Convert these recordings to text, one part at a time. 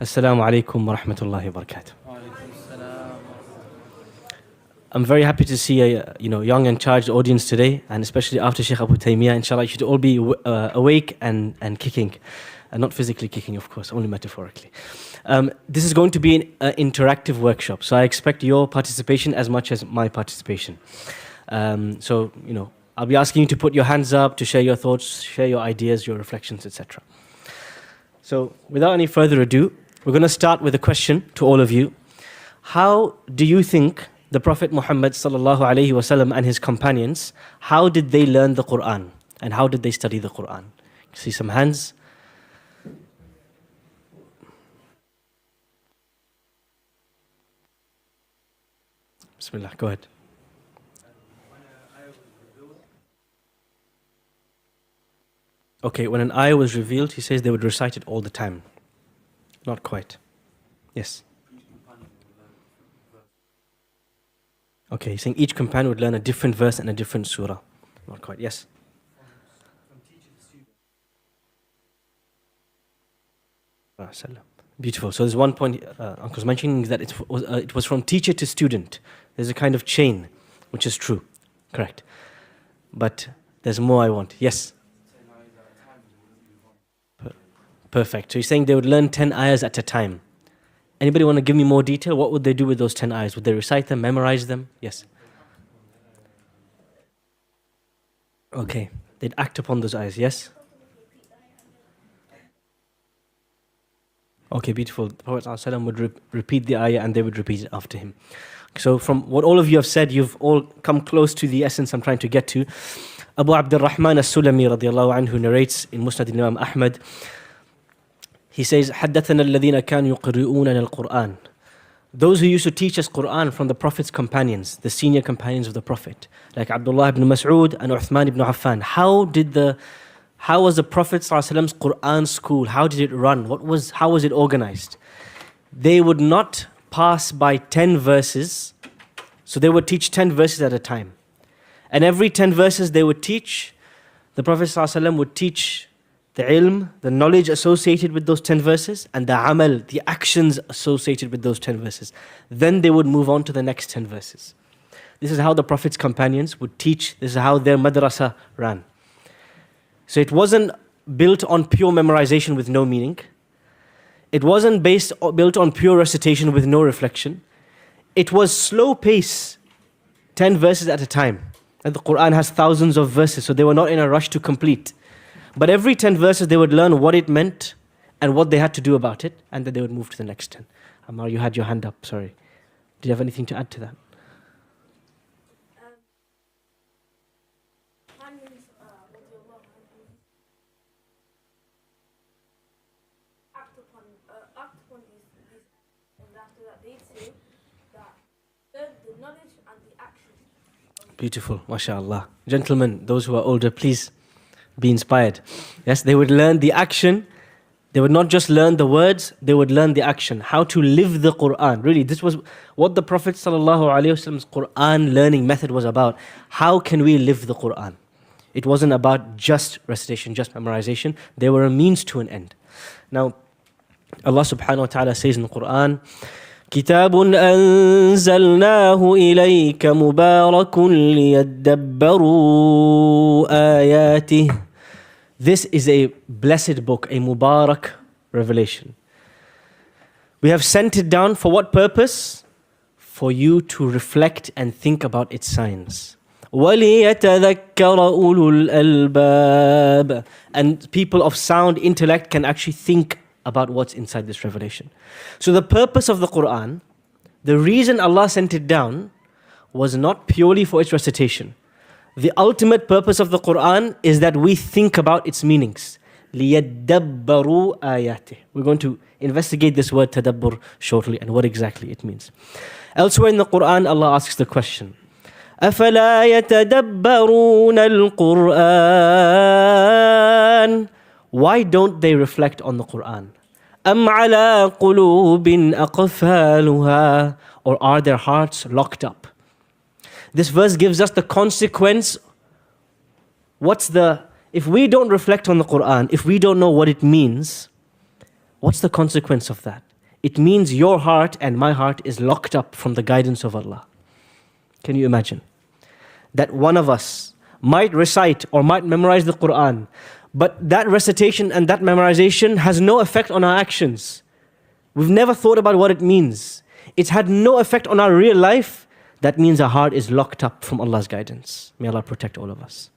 Assalamu alaikum wa rahmatullahi wa barakatuh. I'm very happy to see a young and charged audience today, and especially after Sheikh Abu Taymiyyah. Inshallah, you should all be awake and kicking. Not physically kicking, of course, only metaphorically. This is going to be an interactive workshop, so I expect your participation as much as my participation. I'll be asking you to put your hands up, to share your thoughts, share your ideas, your reflections, etc. So, without any further ado, we're going to start with a question to all of you. How do you think the Prophet Muhammad sallallahu alaihi wasallam and his companions, how did they learn the Quran? And how did they study the Quran? See some hands? Bismillah, go ahead. Okay, when an ayah was revealed, he says they would recite it all the time. Not quite. Yes. Okay, he's saying each companion would learn a different verse and a different surah. Not quite. Yes. Beautiful. So there's one point Uncle's mentioning, that it was from teacher to student. There's a kind of chain, which is true. Correct. But there's more I want. Yes. Perfect. So he's saying they would learn 10 ayahs at a time. Anybody want to give me more detail? What would they do with those 10 ayahs? Would they recite them, memorize them? Yes. Okay. They'd act upon those ayahs. Yes? Okay, beautiful. The Prophet ﷺ would repeat the ayah and they would repeat it after him. So from what all of you have said, you've all come close to the essence I'm trying to get to. Abu Abdurrahman as-Sulami radiallahu anhu narrates in Musnad Imam Ahmad. He says, حَدَّثَنَا الَّذِينَ كَانُوا يُقْرِؤُونَنَا الْقُرْآنَ. Those who used to teach us Quran from the Prophet's companions, the senior companions of the Prophet, like Abdullah ibn Mas'ud and Uthman ibn Affan. How was the Prophet ﷺ's Quran school? How did it run? How was it organized? They would not pass by 10 verses, so they would teach 10 verses at a time. And every 10 verses they would teach, the Prophet ﷺ would teach the ilm, the knowledge associated with those 10 verses, and the amal, the actions associated with those 10 verses. Then they would move on to the next 10 verses. This is how the Prophet's companions would teach. This is how their madrasa ran. So it wasn't built on pure memorization with no meaning. It wasn't built on pure recitation with no reflection. It was slow pace, 10 verses at a time. And the Quran has thousands of verses, so they were not in a rush to complete. But every 10 verses they would learn what it meant and what they had to do about it, and then they would move to the next 10. Ammar, you had your hand up, sorry. Do you have anything to add to that? Beautiful, mashallah. Gentlemen, those who are older, please be inspired. Yes, they would learn the action. They would not just learn the words, they would learn the action. How to live the Quran. Really, this was what the Prophet ﷺ's Quran learning method was about. How can we live the Quran? It wasn't about just recitation, just memorization. They were a means to an end. Now, Allah subhanahu wa ta'ala says in the Quran, كتاب أنزلناه إليك مبارك ليدبروا آياته. This is a blessed book, a Mubarak revelation. We have sent it down for what purpose? For you to reflect and think about its signs. وَلِيَتَذَكَّرَ أُولُو الْأَلْبَابِ. And people of sound intellect can actually think about what's inside this revelation. So the purpose of the Quran, the reason Allah sent it down, was not purely for its recitation. The ultimate purpose of the Quran is that we think about its meanings. لِيَدَّبَّرُوا آيَاتِهِ. We're going to investigate this word tadabbur shortly and what exactly it means. Elsewhere in the Quran, Allah asks the question, أَفَلَا يَتَدَبَّرُونَ الْقُرْآنَ. Why don't they reflect on the Quran? أَمْ عَلَىٰ قُلُوبٍ أَقْفَالُهَا. Or are their hearts locked up? This verse gives us the consequence. If we don't reflect on the Quran, if we don't know what it means, what's the consequence of that? it means your heart and my heart is locked up from the guidance of Allah. Can you imagine? That one of us might recite or might memorize the Quran, but that recitation and that memorization has no effect on our actions. We've never thought about what it means. It's had no effect on our real life. That means our heart is locked up from Allah's guidance. May Allah protect all of us.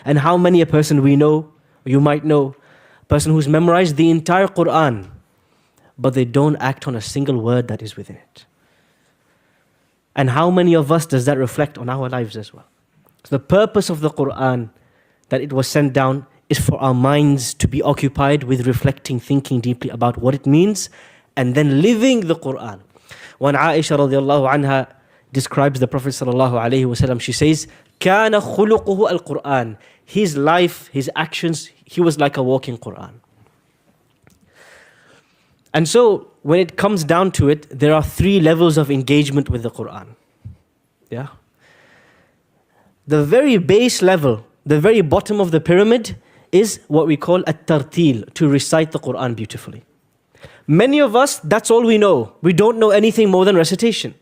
And how many a person we know, you might know, a person who's memorized the entire Quran, but they don't act on a single word that is within it. And how many of us does that reflect on our lives as well? So the purpose of the Quran, that it was sent down, is for our minds to be occupied with reflecting, thinking deeply about what it means, and then living the Quran. When Aisha radiallahu anha describes the Prophet sallallahu alaihi wasallam, she says, كَانَ خُلُقُهُ الْقُرْآنِ. His life, his actions, he was like a walking Quran. And so, when it comes down to it, there are 3 levels of engagement with the Quran. Yeah? The very base level, the very bottom of the pyramid, is what we call at-tartil, to recite the Quran beautifully. Many of us, that's all we know. We don't know anything more than recitation.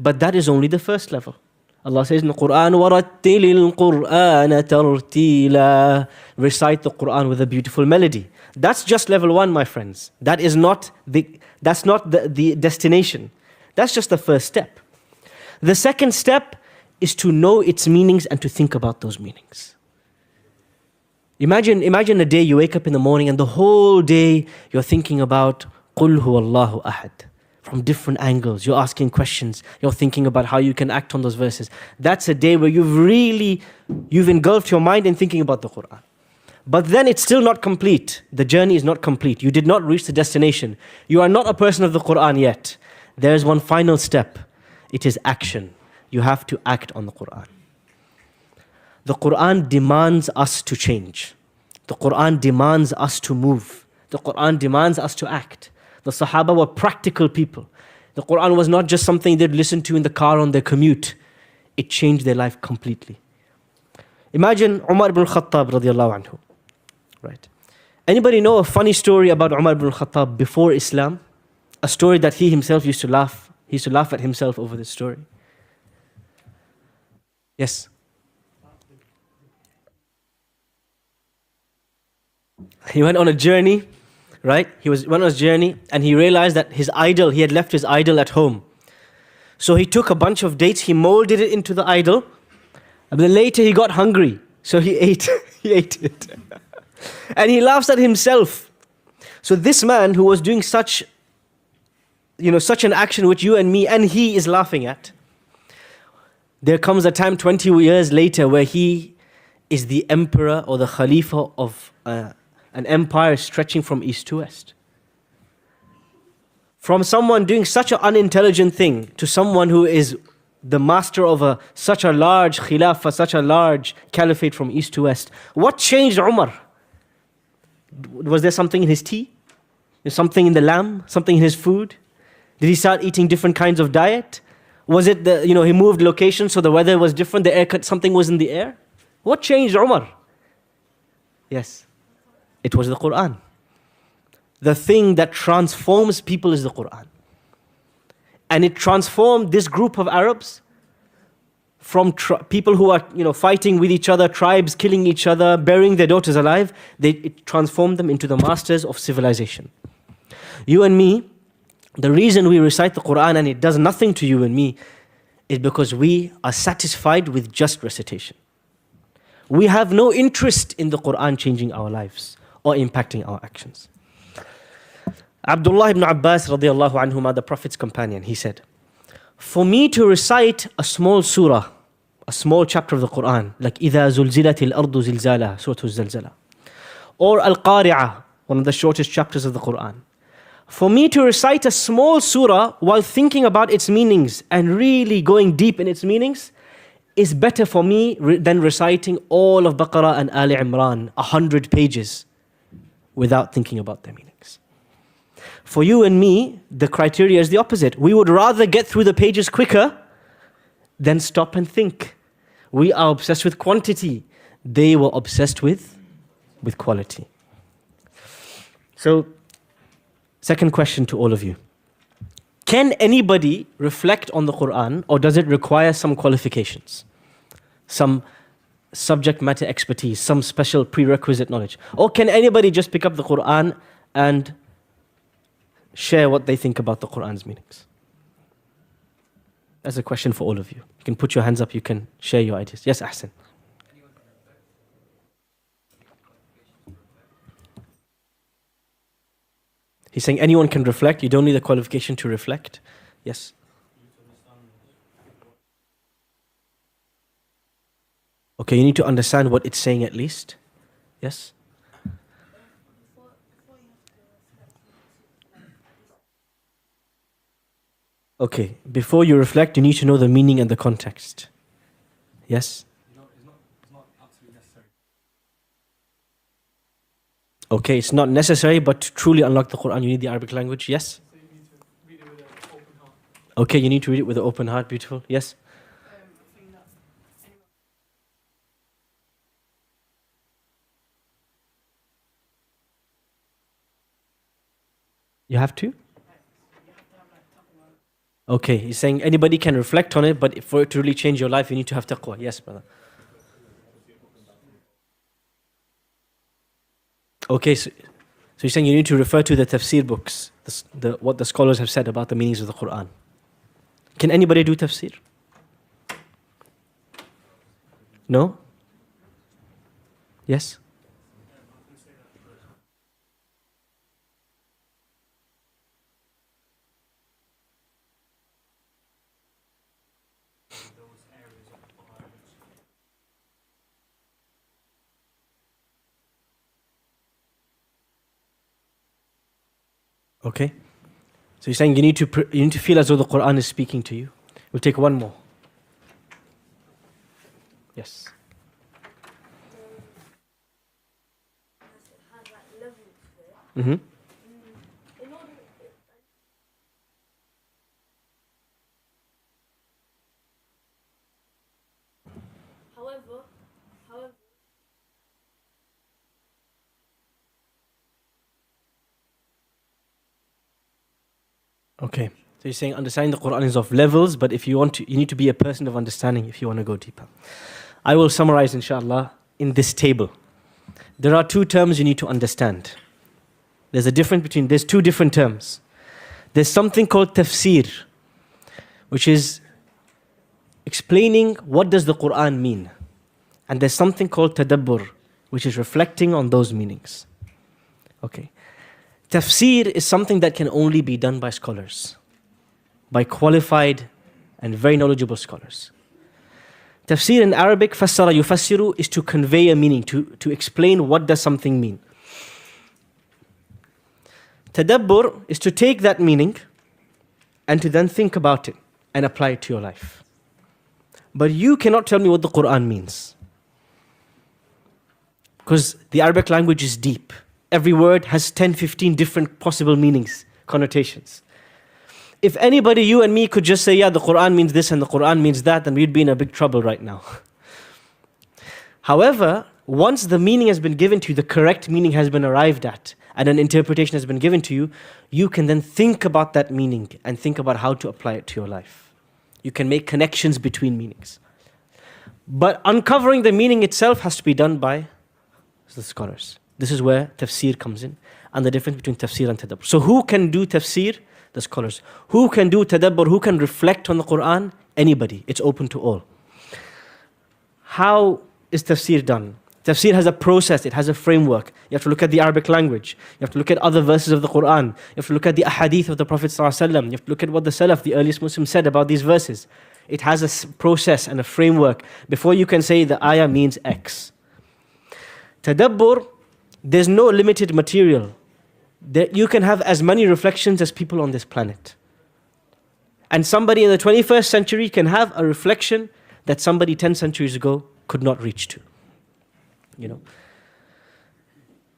But that is only the first level. Allah says in the Quran, وَرَتِّلِ الْقُرْآنَ تَرْتِيلًا. Recite the Quran with a beautiful melody. That's just level 1, my friends. That's not the destination. That's just the first step. The second step is to know its meanings and to think about those meanings. Imagine a day you wake up in the morning and the whole day you're thinking about قُلْ هُوَ اللَّهُ أَحَدٌ. From different angles, you're asking questions, you're thinking about how you can act on those verses. That's a day where you've engulfed your mind in thinking about the Quran. But then it's still not complete. The journey is not complete. You did not reach the destination. You are not a person of the Quran yet. There's one final step. It is action. You have to act on the Quran. The Quran demands us to change. The Quran demands us to move. The Quran demands us to act. The Sahaba were practical people. The Quran was not just something they'd listen to in the car on their commute. It changed their life completely. Imagine Umar ibn Khattab radiallahu anhu. Right? Anybody know a funny story about Umar ibn Khattab before Islam? A story that he himself used to laugh. He used to laugh at himself over this story. Yes? He went on a journey, right? Went on a journey and he realized that he had left his idol at home. So he took a bunch of dates, he molded it into the idol, and then later he got hungry. So he ate it. And he laughs at himself. So this man who was doing such an action which you and me and he is laughing at, there comes a time 20 years later where he is the emperor or the khalifa of an empire stretching from east to west. From someone doing such an unintelligent thing to someone who is the master of such a large khilafah, such a large caliphate from east to west. What changed Umar? Was there something in his tea? Something in the lamb? Something in his food? Did he start eating different kinds of diet? Was it he moved location so the weather was different, the air cut, something was in the air? What changed Umar? Yes, it was the Quran. The thing that transforms people is the Quran. And it transformed this group of Arabs from people who are fighting with each other, tribes killing each other, burying their daughters alive. It transformed them into the masters of civilization. You and me, the reason we recite the Quran and it does nothing to you and me is because we are satisfied with just recitation. We have no interest in the Quran changing our lives or impacting our actions. Abdullah ibn Abbas radiallahu anhuma, the Prophet's companion, he said, for me to recite a small surah, a small chapter of the Quran, like إِذَا زُلْزِلَتِ الْأَرْضُ زِلْزَالَهَا, Surah Al-Zalzala, or Al-Qari'ah, one of the shortest chapters of the Quran. For me to recite a small surah while thinking about its meanings and really going deep in its meanings is better for me than reciting all of Baqarah and Ali Imran, 100 pages, without thinking about their meanings. For you and me, the criteria is the opposite. We would rather get through the pages quicker than stop and think. We are obsessed with quantity. They were obsessed with quality. So, Second question to all of you. Can anybody reflect on the Quran, or does it require some qualifications? Some subject matter expertise, some special prerequisite knowledge? Or can anybody just pick up the Quran and share what they think about the Quran's meanings? That's a question for all of you. You can put your hands up, you can share your ideas. Yes, Ahsan. He's saying anyone can reflect, you don't need a qualification to reflect. Yes? Okay, you need to understand what it's saying at least. Yes? Okay, before you reflect, you need to know the meaning and the context. Yes? It's not absolutely necessary. Okay, it's not necessary, but to truly unlock the Quran, you need the Arabic language. Yes? So you need to read it with an open heart. Okay, you need to read it with an open heart. Beautiful. Yes? I think that anyone. You have to? Okay, he's saying anybody can reflect on it, but for it to really change your life, you need to have taqwa. Yes, brother. Okay, so you're saying you need to refer to the tafsir books, what the scholars have said about the meanings of the Quran. Can anybody do tafsir? No? Yes? Okay. So you're saying you need to feel as though the Quran is speaking to you. We'll take one more. Yes. Mm-hmm. However, Okay. So you're saying understanding the Quran is of levels, but if you want to, you need to be a person of understanding if you want to go deeper. I will summarize, inshallah, in this table. There are two terms you need to understand. There's two different terms. There's something called tafsir, which is explaining what does the Quran mean. And there's something called tadabbur, which is reflecting on those meanings. Okay. Tafsir is something that can only be done by scholars, by qualified and very knowledgeable scholars. Tafsir in Arabic, fassara yufassiru, is to convey a meaning, to explain what does something mean. Tadabbur is to take that meaning and to then think about it and apply it to your life. But you cannot tell me what the Quran means, because the Arabic language is deep. Every word has 10, 15 different possible meanings, connotations. If anybody, you and me, could just say, yeah, the Quran means this and the Quran means that, then we'd be in a big trouble right now. However, once the meaning has been given to you, the correct meaning has been arrived at, and an interpretation has been given to you, you can then think about that meaning and think about how to apply it to your life. You can make connections between meanings. But uncovering the meaning itself has to be done by the scholars. This is where tafsir comes in, and the difference between tafsir and tadabbur. So who can do tafsir? The scholars. Who can do tadabbur? Who can reflect on the Quran? Anybody. It's open to all. How is tafsir done? Tafsir has a process, it has a framework. You have to look at the Arabic language. You have to look at other verses of the Quran. You have to look at the ahadith of the Prophet ﷺ. You have to look at what the Salaf, the earliest Muslims, said about these verses. It has a process and a framework before you can say the ayah means X. Tadabbur, there's no limited material. You can have as many reflections as people on this planet. And somebody in the 21st century can have a reflection that somebody 10 centuries ago could not reach to. You know.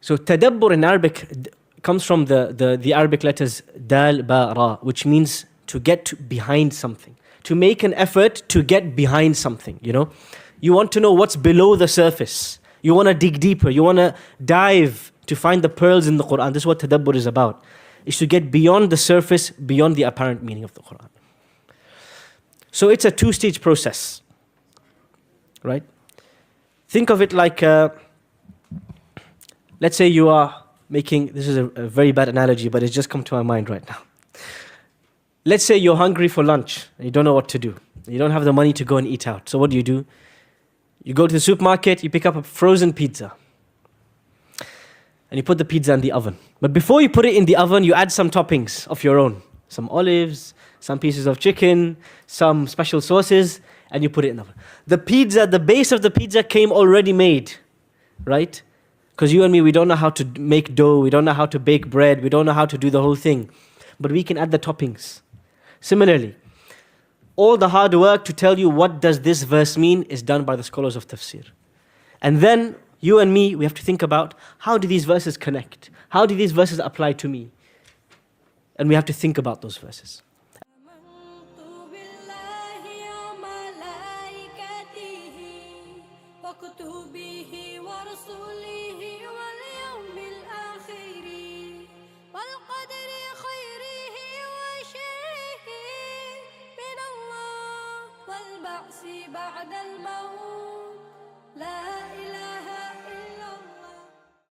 So tadabbur in Arabic comes from the Arabic letters dal, ba, ra, which means to get behind something. To make an effort to get behind something, you know. You want to know what's below the surface. You want to dig deeper. You want to dive to find the pearls in the Quran. This is what tadabbur is about. is to get beyond the surface, beyond the apparent meaning of the Quran. So it's a two-stage process, right? Think of it like, let's say you are making, this is a very bad analogy, but it's just come to my mind right now. Let's say you're hungry for lunch, and you don't know what to do. You don't have the money to go and eat out. So what do? You go to the supermarket, you pick up a frozen pizza. And you put the pizza in the oven. But before you put it in the oven, you add some toppings of your own. Some olives, some pieces of chicken, some special sauces, and you put it in the oven. The pizza, the base of the pizza came already made, right? Because you and me, we don't know how to make dough, we don't know how to bake bread, we don't know how to do the whole thing. But we can add the toppings. Similarly, all the hard work to tell you what does this verse mean is done by the scholars of Tafsir. And then you and me, we have to think about, how do these verses connect? How do these verses apply to me? And we have to think about those verses. بعد الموت لا